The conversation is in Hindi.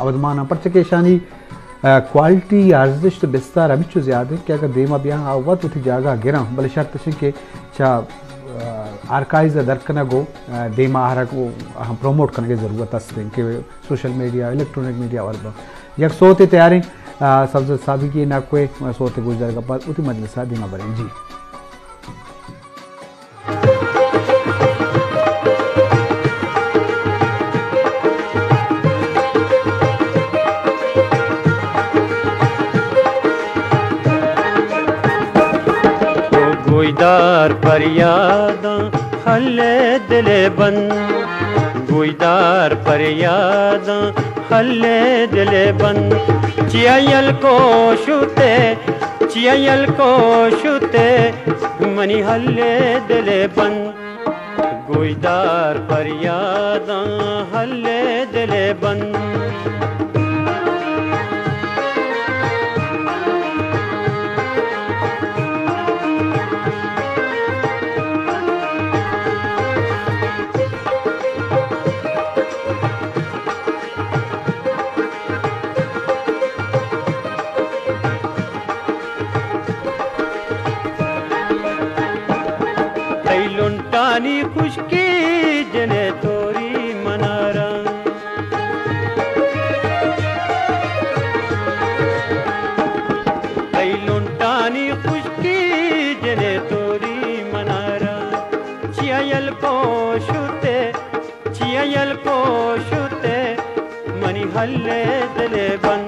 अवधमाना पर चके शानी क्वालिटी आर्जिश तो बिस्तार अभी चो ज़्यादा है कि अगर देमा बिया आवत उठी जागा गिरा भले शर्त के चा आर्काइज दरकना गो देमा हरा को हम प्रमोट करने की ज़रूरत है कि सोशल मीडिया इलेक्ट्रॉनिक मीडिया और यक सोते तैयारी सबसे साबी की ना कोई सोते गुजर का पास उठी मजलिसा देमा बरें जी गुईदार फरियादा हल्ले दिले बंद गुईदार फरियादा हल्ले दिले बंद चियल को शुते मनी हल्ले दिले बंद गुईदार फरियादा हल्ले दिले बंद लुंटानी खुशकी जने तोरी मनारा लुंटानी खुशकी जने तोरी मनारा चियल को शुते मनी हल्ले दिले बंद